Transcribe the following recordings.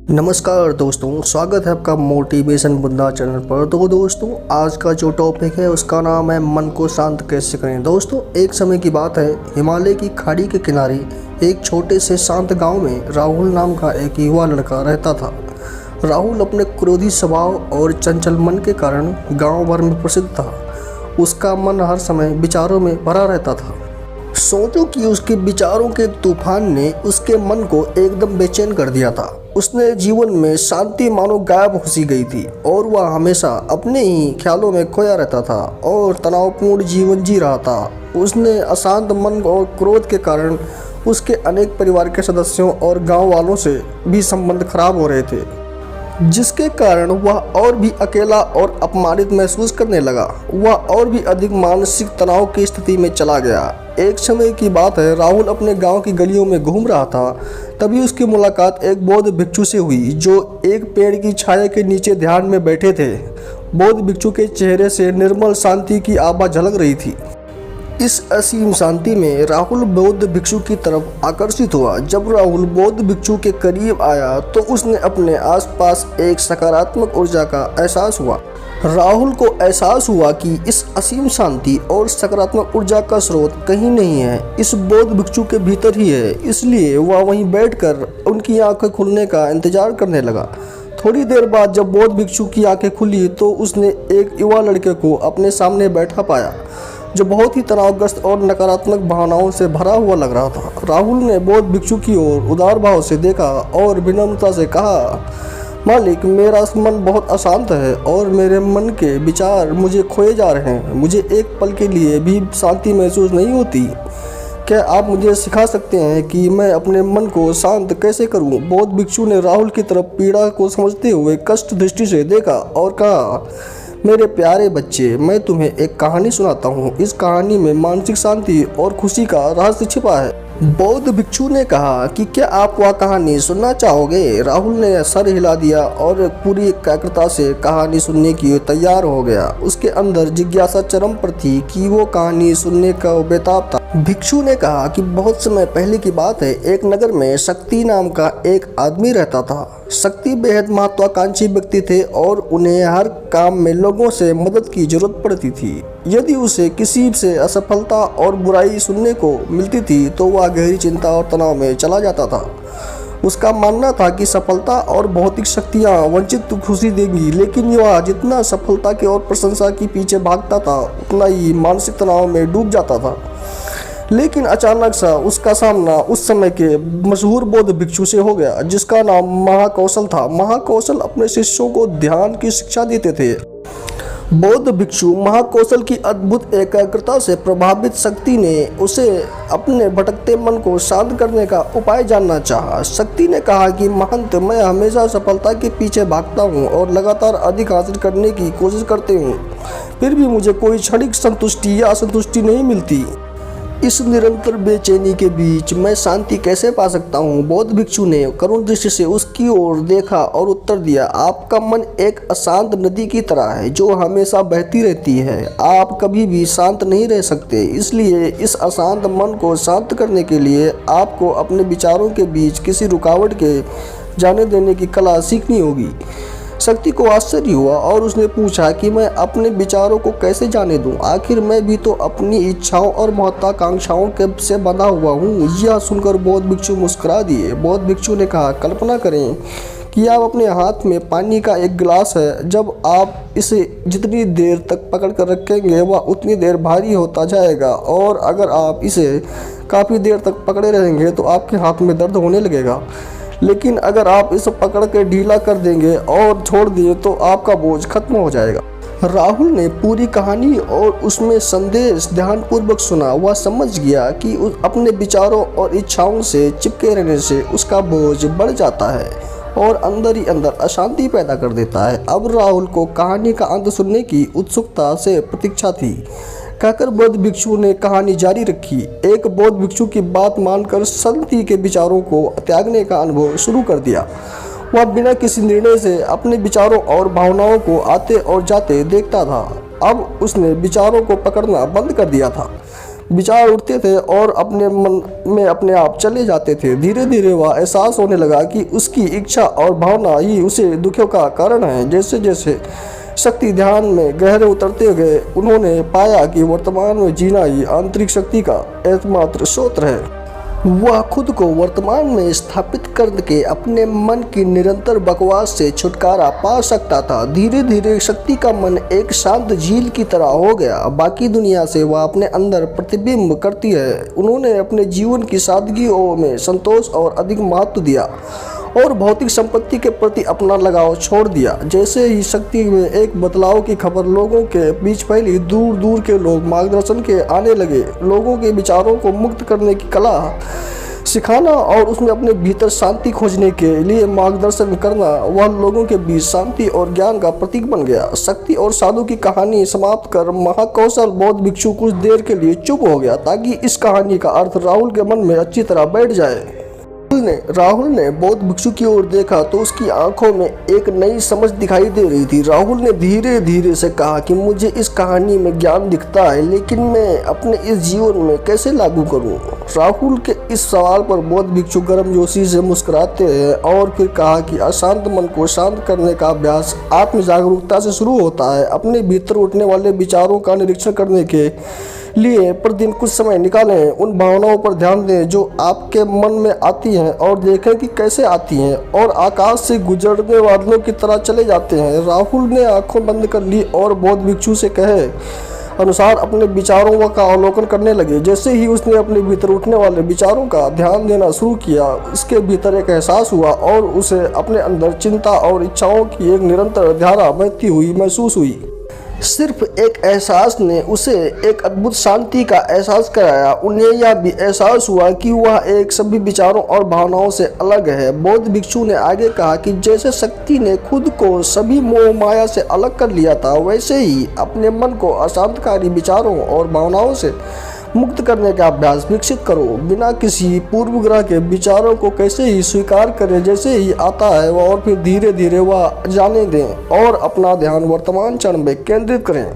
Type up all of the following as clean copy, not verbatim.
नमस्कार दोस्तों, स्वागत है आपका मोटिवेशन बुद्धा चैनल पर। तो दोस्तों, आज का जो टॉपिक है उसका नाम है मन को शांत कैसे करें। दोस्तों, एक समय की बात है, हिमालय की खाड़ी के किनारे एक छोटे से शांत गांव में राहुल नाम का एक युवा लड़का रहता था। राहुल अपने क्रोधी स्वभाव और चंचल मन के कारण गांव भर में प्रसिद्ध था। उसका मन हर समय विचारों में भरा रहता था। सोचो कि उसके विचारों के तूफान ने उसके मन को एकदम बेचैन कर दिया था। उसने जीवन में शांति मानो गायब हो सी गई थी और वह हमेशा अपने ही ख्यालों में खोया रहता था और तनावपूर्ण जीवन जी रहा था। उसने अशांत मन और क्रोध के कारण उसके अनेक परिवार के सदस्यों और गांव वालों से भी संबंध खराब हो रहे थे, जिसके कारण वह और भी अकेला और अपमानित महसूस करने लगा। वह और भी अधिक मानसिक तनाव की स्थिति में चला गया। एक समय की बात है, राहुल अपने गांव की गलियों में घूम रहा था। तभी उसकी मुलाकात एक बौद्ध भिक्षु से हुई जो एक पेड़ की छाया के नीचे ध्यान में बैठे थे। बौद्ध भिक्षु के चेहरे से निर्मल शांति की आभा झलक रही थी। इस असीम शांति में राहुल बौद्ध भिक्षु की तरफ आकर्षित हुआ। जब राहुल बौद्ध भिक्षु के करीब आया तो उसने अपने आसपास एक सकारात्मक ऊर्जा का एहसास हुआ। राहुल को एहसास हुआ कि इस असीम शांति और सकारात्मक ऊर्जा का स्रोत कहीं नहीं है, इस बौद्ध भिक्षु के भीतर ही है। इसलिए वह वहीं बैठकर उनकी आंखें खुलने का इंतजार करने लगा। थोड़ी देर बाद जब बौद्ध भिक्षु की आंखें खुली तो उसने एक युवा लड़के को अपने सामने बैठा पाया जो बहुत ही तनावग्रस्त और नकारात्मक भावनाओं से भरा हुआ लग रहा था। राहुल ने बौद्ध भिक्षु की ओर उदार भाव से देखा और विनम्रता से कहा, मालिक, मेरा मन बहुत अशांत है और मेरे मन के विचार मुझे खोए जा रहे हैं। मुझे एक पल के लिए भी शांति महसूस नहीं होती। क्या आप मुझे सिखा सकते हैं कि मैं अपने मन को शांत कैसे करूं? बौद्ध भिक्षु ने राहुल की तरफ पीड़ा को समझते हुए कष्ट दृष्टि से देखा और कहा, मेरे प्यारे बच्चे, मैं तुम्हें एक कहानी सुनाता हूँ। इस कहानी में मानसिक शांति और खुशी का रहस्य छिपा है। बौद्ध भिक्षु ने कहा कि क्या आप वह कहानी सुनना चाहोगे? राहुल ने सर हिला दिया और पूरी एकाग्रता से कहानी सुनने की तैयार हो गया। उसके अंदर जिज्ञासा चरम पर थी कि वो कहानी सुनने का बेताब था। भिक्षु ने कहा कि बहुत समय पहले की बात है, एक नगर में शक्ति नाम का एक आदमी रहता था। शक्ति बेहद महत्वाकांक्षी व्यक्ति थे और उन्हें हर काम में लोगों से मदद की जरूरत पड़ती थी। यदि उसे किसी से असफलता और बुराई सुनने को मिलती थी तो वह गहरी चिंता और तनाव में चला जाता था। उसका मानना था कि सफलता और भौतिक शक्तियाँ वंचित खुशी देंगी, लेकिन वह जितना सफलता की और प्रशंसा के पीछे भागता था उतना ही मानसिक तनाव में डूब जाता था। लेकिन अचानक सा उसका सामना उस समय के मशहूर बौद्ध भिक्षु से हो गया जिसका नाम महाकौशल था। महाकौशल अपने शिष्यों को ध्यान की शिक्षा देते थे। बौद्ध भिक्षु महाकौशल की अद्भुत एकाग्रता से प्रभावित शक्ति ने उसे अपने भटकते मन को शांत करने का उपाय जानना चाहा। शक्ति ने कहा कि महंत, मैं हमेशा सफलता के पीछे भागता हूँ और लगातार अधिक हासिल करने की कोशिश करती हूँ, फिर भी मुझे कोई क्षणिक संतुष्टि या असंतुष्टि नहीं मिलती। इस निरंतर बेचैनी के बीच मैं शांति कैसे पा सकता हूँ? बौद्ध भिक्षु ने करुण दृष्टि से उसकी ओर देखा और उत्तर दिया, आपका मन एक अशांत नदी की तरह है जो हमेशा बहती रहती है। आप कभी भी शांत नहीं रह सकते। इसलिए इस अशांत मन को शांत करने के लिए आपको अपने विचारों के बीच किसी रुकावट के जाने देने की कला सीखनी होगी। शक्ति को आश्चर्य हुआ और उसने पूछा कि मैं अपने विचारों को कैसे जाने दूं? आखिर मैं भी तो अपनी इच्छाओं और महत्वाकांक्षाओं से बंधा हुआ हूँ। यह सुनकर बौद्ध भिक्षु मुस्कुरा दिए। बौद्ध भिक्षु ने कहा, कल्पना करें कि आप अपने हाथ में पानी का एक गिलास है। जब आप इसे जितनी देर तक पकड़ कर रखेंगे वह उतनी देर भारी होता जाएगा, और अगर आप इसे काफ़ी देर तक पकड़े रहेंगे तो आपके हाथ में दर्द होने लगेगा। लेकिन अगर आप इसे पकड़ के ढीला कर देंगे और छोड़ दिए तो आपका बोझ खत्म हो जाएगा। राहुल ने पूरी कहानी और उसमें संदेश ध्यानपूर्वक सुना। वह समझ गया कि अपने विचारों और इच्छाओं से चिपके रहने से उसका बोझ बढ़ जाता है और अंदर ही अंदर अशांति पैदा कर देता है। अब राहुल को कहानी का अंत सुनने की उत्सुकता से प्रतीक्षा थी। कहकर बौद्ध भिक्षु ने कहानी जारी रखी। एक बौद्ध भिक्षु की बात मानकर शांति के विचारों को त्यागने का अनुभव शुरू कर दिया। वह बिना किसी निर्णय से अपने विचारों और भावनाओं को आते और जाते देखता था। अब उसने विचारों को पकड़ना बंद कर दिया था। विचार उठते थे और अपने मन में अपने आप चले जाते थे। धीरे धीरे वह एहसास होने लगा कि उसकी इच्छा और भावना ही उसे दुखों का कारण है। जैसे जैसे शक्ति ध्यान में गहरे उतरते गए, उन्होंने पाया कि वर्तमान में जीना ही आंतरिक शक्ति का एकमात्र स्रोत है। वह खुद को वर्तमान में स्थापित करके अपने मन की निरंतर बकवास से छुटकारा पा सकता था। धीरे धीरे शक्ति का मन एक शांत झील की तरह हो गया। बाकी दुनिया से वह अपने अंदर प्रतिबिंब करती है। उन्होंने अपने जीवन की सादगियों में संतोष और अधिक महत्व दिया और भौतिक संपत्ति के प्रति अपना लगाव छोड़ दिया। जैसे ही शक्ति में एक बदलाव की खबर लोगों के बीच फैली, दूर दूर के लोग मार्गदर्शन के आने लगे। लोगों के विचारों को मुक्त करने की कला सिखाना और उसमें अपने भीतर शांति खोजने के लिए मार्गदर्शन करना, वह लोगों के बीच शांति और ज्ञान का प्रतीक बन गया। शक्ति और साधु की कहानी समाप्त कर महाकौशल बौद्ध भिक्षु कुछ देर के लिए चुप हो गया ताकि इस कहानी का अर्थ राहुल के मन में अच्छी तरह बैठ जाए। राहुल ने बौद्ध भिक्षु की ओर देखा तो उसकी आंखों में एक नई समझ दिखाई दे रही थी। राहुल ने धीरे धीरे से कहा कि मुझे इस कहानी में ज्ञान दिखता है, लेकिन मैं अपने इस जीवन में कैसे लागू करूं? राहुल के इस सवाल पर बौद्ध भिक्षु गर्मजोशी से मुस्कुराते हैं और फिर कहा कि अशांत मन को शांत करने का अभ्यास आत्म जागरूकता से शुरू होता है। अपने भीतर उठने वाले विचारों का निरीक्षण करने के लिए प्रतिदिन कुछ समय निकालें। उन भावनाओं पर ध्यान दें जो आपके मन में आती हैं और देखें कि कैसे आती हैं और आकाश से गुजरने वालों की तरह चले जाते हैं। राहुल ने आंखें बंद कर ली और बौद्ध भिक्षु से कहे अनुसार अपने विचारों का अवलोकन करने लगे। जैसे ही उसने अपने भीतर उठने वाले विचारों का ध्यान देना शुरू किया, उसके भीतर एक एहसास हुआ और उसे अपने अंदर चिंता और इच्छाओं की एक निरंतर धारा बहती हुई महसूस हुई। सिर्फ एक एहसास ने उसे एक अद्भुत शांति का एहसास कराया। उन्हें यह भी एहसास हुआ कि वह एक सभी विचारों और भावनाओं से अलग है। बौद्ध भिक्षु ने आगे कहा कि जैसे शक्ति ने खुद को सभी मोह माया से अलग कर लिया था, वैसे ही अपने मन को अशांतकारी विचारों और भावनाओं से मुक्त करने का अभ्यास विकसित करो। बिना किसी पूर्वग्रह के विचारों को कैसे ही स्वीकार करें जैसे ही आता है और फिर धीरे धीरे वह जाने दें और अपना ध्यान वर्तमान क्षण में केंद्रित करें।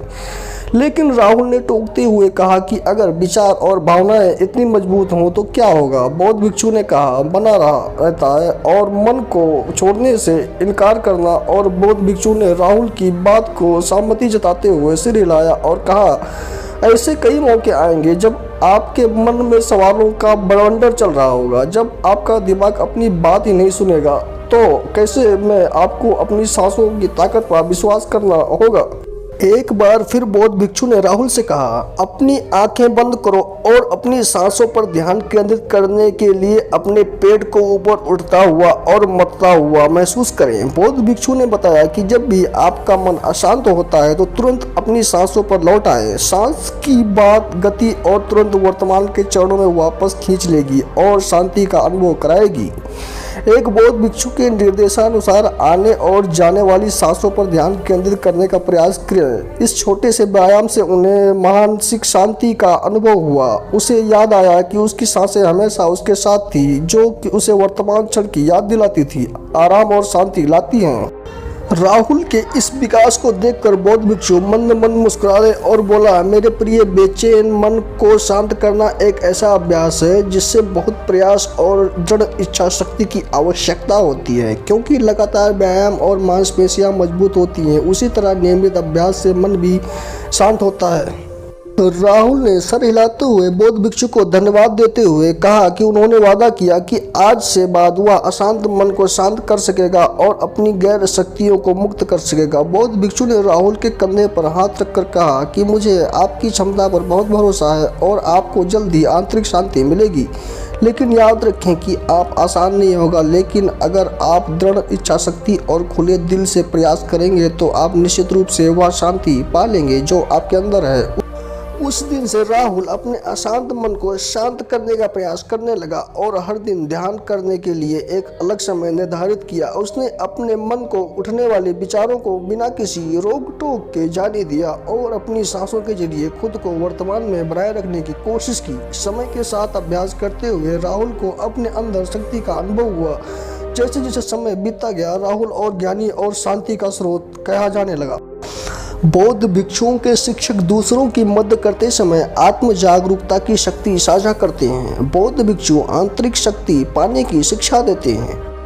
लेकिन राहुल ने टोकते हुए कहा कि अगर विचार और भावनाएं इतनी मजबूत हों तो क्या होगा? बौद्ध भिक्षु ने कहा बना रहता है और मन को छोड़ने से इनकार करना। और बौद्ध भिक्षु ने राहुल की बात को सहमति जताते हुए सिर हिलाया और कहा ऐसे कई मौके आएंगे जब आपके मन में सवालों का बवंडर चल रहा होगा। जब आपका दिमाग अपनी बात ही नहीं सुनेगा तो कैसे में आपको अपनी सांसों की ताकत पर विश्वास करना होगा। एक बार फिर बौद्ध भिक्षु ने राहुल से कहा अपनी आंखें बंद करो और अपनी सांसों पर ध्यान केंद्रित करने के लिए अपने पेट को ऊपर उठता हुआ और मथता हुआ महसूस करें। बौद्ध भिक्षु ने बताया कि जब भी आपका मन अशांत होता है तो तुरंत अपनी सांसों पर लौट आए। सांस की बात गति और तुरंत वर्तमान के चरणों में वापस खींच लेगी और शांति का अनुभव कराएगी। एक बौद्ध भिक्षु के निर्देशानुसार आने और जाने वाली सांसों पर ध्यान केंद्रित करने का प्रयास करें। इस छोटे से व्यायाम से उन्हें मानसिक शांति का अनुभव हुआ। उसे याद आया कि उसकी सांसें हमेशा उसके साथ थी, जो कि उसे वर्तमान क्षण की याद दिलाती थी, आराम और शांति लाती हैं। राहुल के इस विकास को देखकर बौद्ध भिक्षु मंद मंद मुस्कुराए और बोला मेरे प्रिय बेचैन मन को शांत करना एक ऐसा अभ्यास है जिससे बहुत प्रयास और दृढ़ इच्छा शक्ति की आवश्यकता होती है। क्योंकि लगातार व्यायाम और मांसपेशियां मजबूत होती हैं, उसी तरह नियमित अभ्यास से मन भी शांत होता है। राहुल ने सर हिलाते हुए बौद्ध भिक्षु को धन्यवाद देते हुए कहा कि उन्होंने वादा किया कि आज से बाद वह अशांत मन को शांत कर सकेगा और अपनी गैर शक्तियों को मुक्त कर सकेगा। बौद्ध भिक्षु ने राहुल के कंधे पर हाथ रखकर कहा कि मुझे आपकी क्षमता पर बहुत भरोसा है और आपको जल्द ही आंतरिक शांति मिलेगी। लेकिन याद रखें कि आप आसान नहीं होगा, लेकिन अगर आप दृढ़ इच्छा शक्ति और खुले दिल से प्रयास करेंगे तो आप निश्चित रूप से वह शांति पा लेंगे जो आपके अंदर है। उस दिन से राहुल अपने अशांत मन को शांत करने का प्रयास करने लगा और हर दिन ध्यान करने के लिए एक अलग समय निर्धारित किया। उसने अपने मन को उठने वाले विचारों को बिना किसी रोक टोक के जाने दिया और अपनी सांसों के जरिए खुद को वर्तमान में बनाए रखने की कोशिश की। समय के साथ अभ्यास करते हुए राहुल को अपने अंदर शक्ति का अनुभव हुआ। जैसे जैसे समय बीतता गया, राहुल और ज्ञानी और शांति का स्रोत कहा जाने लगा। बौद्ध भिक्षुओं के शिक्षक दूसरों की मदद करते समय आत्म जागरूकता की शक्ति साझा करते हैं। बौद्ध भिक्षु आंतरिक शक्ति पाने की शिक्षा देते हैं।